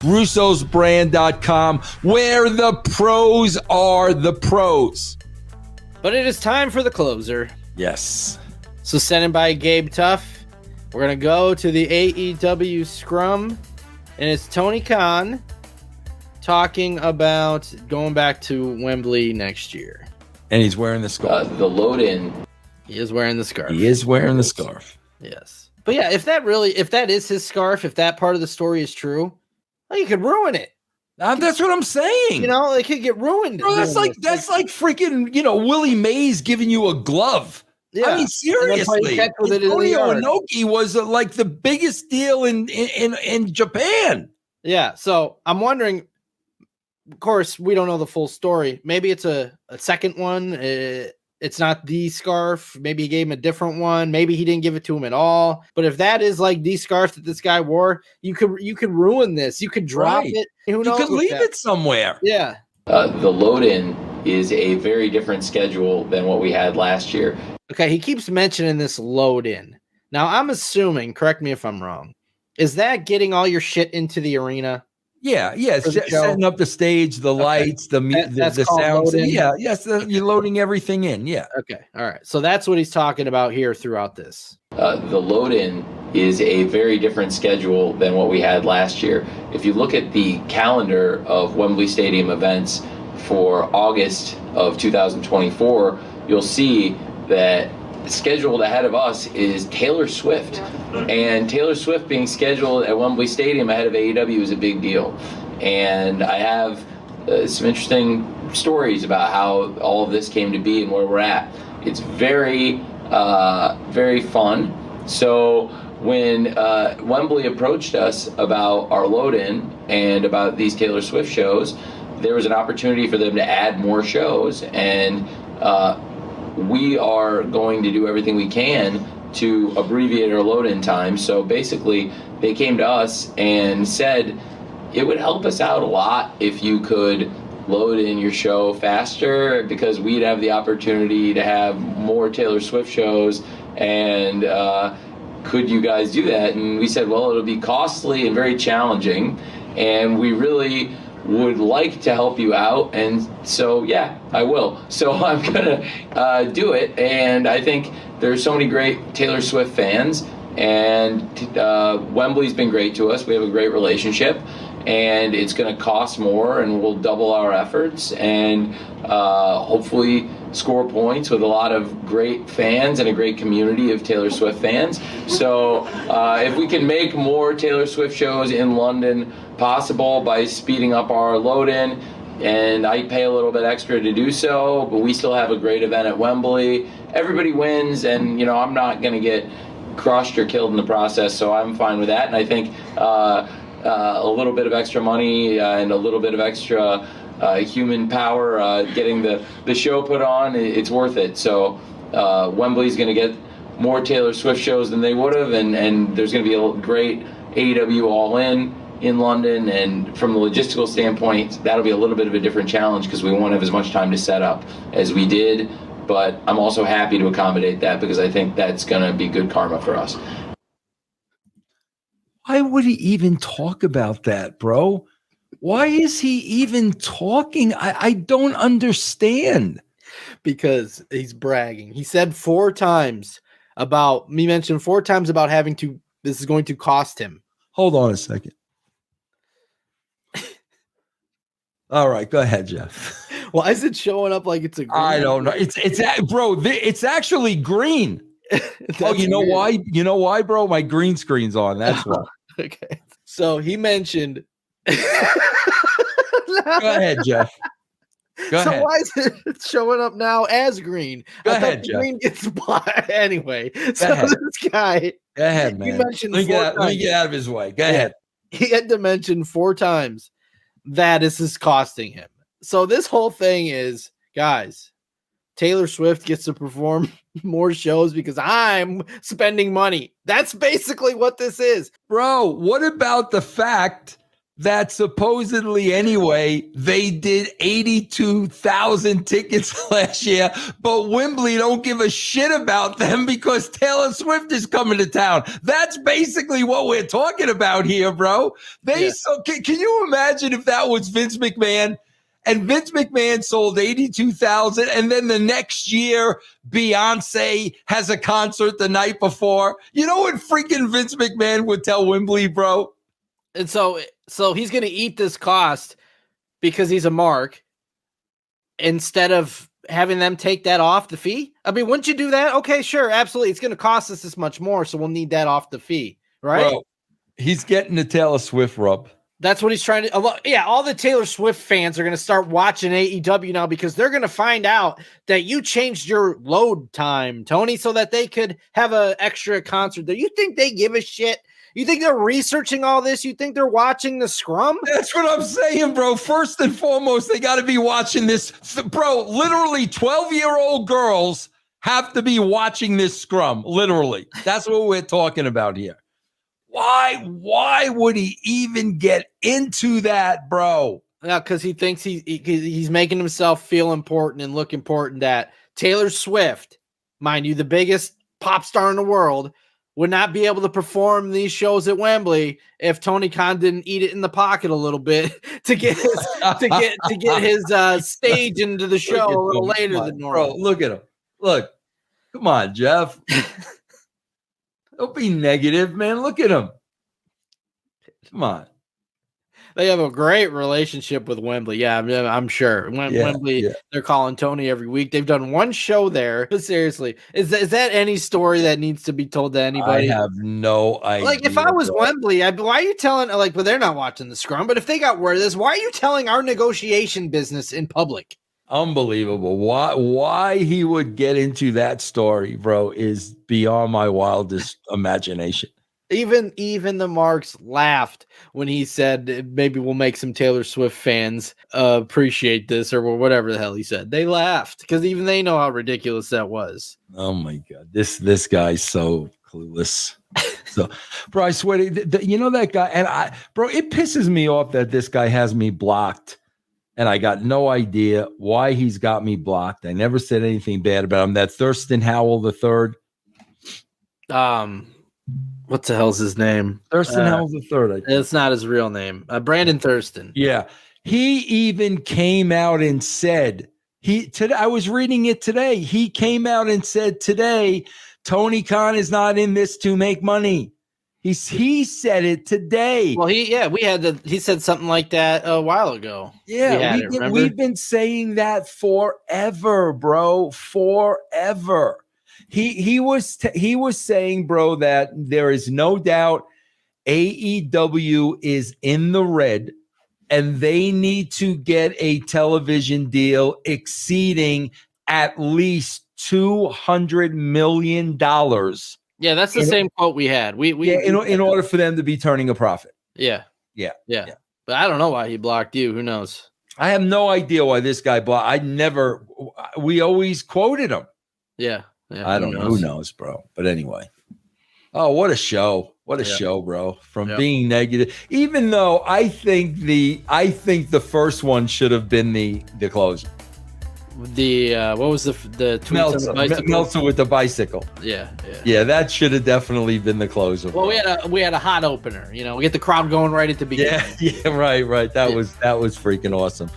russosbrand.com, where the pros are the pros. But it is time for the closer. Yes. So sent in by Gabe Tuff. We're going to go to the AEW scrum, and it's Tony Khan talking about going back to Wembley next year. And he's wearing the scarf. The load-in. He is wearing the scarf. He is wearing the scarf. Yes. But yeah, if that is his scarf, if that part of the story is true, well, you could ruin it. That's what I'm saying. You know, it could get ruined. Bro, that's like freaking, Willie Mays giving you a glove. Yeah. I mean, seriously. Antonio Inoki was like the biggest deal in Japan. Yeah. So I'm wondering, of course, we don't know the full story. Maybe it's a second one. It's not the scarf. Maybe he gave him a different one. Maybe he didn't give it to him at all. But if that is like the scarf that this guy wore, you could ruin this. You could drop it. Who knows? You could leave it somewhere. Yeah. The load-in is a very different schedule than what we had last year. Okay, he keeps mentioning this load-in. Now, I'm assuming, correct me if I'm wrong, is that getting all your shit into the arena? Yeah, setting up the stage, the lights, the sounds. Yeah, yes, you're loading everything in. Yeah. Okay, all right. So that's what he's talking about here throughout this. The load-in is a very different schedule than what we had last year. If you look at the calendar of Wembley Stadium events for August of 2024, you'll see that scheduled ahead of us is Taylor Swift. And Taylor Swift being scheduled at Wembley Stadium ahead of AEW is a big deal. And I have some interesting stories about how all of this came to be and where we're at. It's very, very fun. So when Wembley approached us about our load-in and about these Taylor Swift shows, there was an opportunity for them to add more shows. And we are going to do everything we can to abbreviate our load-in time. So basically, they came to us and said, it would help us out a lot if you could load in your show faster, because we'd have the opportunity to have more Taylor Swift shows. And could you guys do that? And we said, well, it'll be costly and very challenging, and we really would like to help you out. And so, yeah, I will. So I'm gonna do it. And I think there's so many great Taylor Swift fans, and Wembley's been great to us. We have a great relationship, and it's gonna cost more, and we'll double our efforts and hopefully score points with a lot of great fans and a great community of Taylor Swift fans. So if we can make more Taylor Swift shows in London possible by speeding up our load-in, and I pay a little bit extra to do so, but we still have a great event at Wembley. Everybody wins, and I'm not going to get crushed or killed in the process, so I'm fine with that. And I think a little bit of extra money and a little bit of extra human power getting the show put on, it's worth it. So Wembley's going to get more Taylor Swift shows than they would have, and there's going to be a great AEW All-In London, and from the logistical standpoint, that'll be a little bit of a different challenge because we won't have as much time to set up as we did, but I'm also happy to accommodate that because I think that's going to be good karma for us. Why would he even talk about that, bro? Why is he even talking? I don't understand. Because he's bragging. He said 4 times about, he mentioned 4 times about having to, this is going to cost him. Hold on a second. All right, go ahead, Jeff. Why is it showing up like it's a green? I don't know. It's actually green. Oh, you know why? You know why, bro? My green screen's on. That's why. Okay. So he mentioned. Go ahead, Jeff. Go ahead. Why is it showing up now as green? Go ahead, Jeff. Green gets black anyway. Go ahead. This guy. Go ahead, man. You mentioned let me get out of his way. Go ahead. He had to mention 4 times that this is costing him. So this whole thing is, guys, Taylor Swift gets to perform more shows because I'm spending money. That's basically what this is. Bro, what about the fact that supposedly anyway, they did 82,000 tickets last year, but Wembley don't give a shit about them because Taylor Swift is coming to town. That's basically what we're talking about here, bro. Can you imagine if that was Vince McMahon? And Vince McMahon sold 82,000, and then the next year, Beyonce has a concert the night before. You know what freaking Vince McMahon would tell Wembley, bro? And so he's going to eat this cost because he's a mark instead of having them take that off the fee. I mean, wouldn't you do that? Okay, sure, absolutely. It's going to cost us this much more, so we'll need that off the fee, right? Bro, he's getting the Taylor Swift rub. That's what he's trying to. Yeah, all the Taylor Swift fans are going to start watching AEW now because they're going to find out that you changed your load time, Tony, so that they could have an extra concert there. You think they give a shit? You think they're researching all this? You think they're watching the scrum? That's what I'm saying, bro. First and foremost, they got to be watching this. Bro, literally 12-year-old girls have to be watching this scrum. Literally. That's what we're talking about here. Why would he even get into that, bro? Yeah, because he thinks he's making himself feel important and look important. That Taylor Swift, mind you, the biggest pop star in the world, would not be able to perform these shows at Wembley if Tony Khan didn't eat it in the pocket a little bit to get his stage into the show a little later than normal. Bro, look at him. Look, come on, Jeff. Don't be negative, man. Look at him. Come on. They have a great relationship with Wembley. Yeah, I'm sure. Wembley, they're calling Tony every week. They've done one show there. But seriously, is that any story that needs to be told to anybody? I have no idea. Like, if I was Wembley, why are you telling, like, well, they're not watching the scrum, but if they got word of this, why are you telling our negotiation business in public? Unbelievable. Why he would get into that story, bro, is beyond my wildest imagination. Even the marks laughed when he said maybe we'll make some Taylor Swift fans appreciate this or whatever the hell he said. They laughed because even they know how ridiculous that was. Oh my God, this guy's so clueless. So, bro, I swear, you know that guy, and it pisses me off that this guy has me blocked. And I got no idea why he's got me blocked. I never said anything bad about him. That Thurston Howell III. What the hell's his name? Thurston Howell III. It's not his real name. Brandon Thurston. Yeah. He even came out and said, I was reading it today. He came out and said today, Tony Khan is not in this to make money. He said it today. Well, he said something like that a while ago. Yeah, we've been saying that forever, bro. Forever. He was saying, bro, that there is no doubt AEW is in the red and they need to get a television deal exceeding at least $200 million. Yeah, that's the same quote we had. In order for them to be turning a profit. Yeah. But I don't know why he blocked you. Who knows? I have no idea why this guy blocked. We always quoted him. Yeah. I don't know. Who knows, bro? But anyway. Oh, what a show. What a show, bro. From being negative. Even though I think the first one should have been the closer. What was the Meltzer with the bicycle? Yeah. That should have definitely been the closer. Well, we had a hot opener. We get the crowd going right at the beginning. Yeah, right. That was freaking awesome.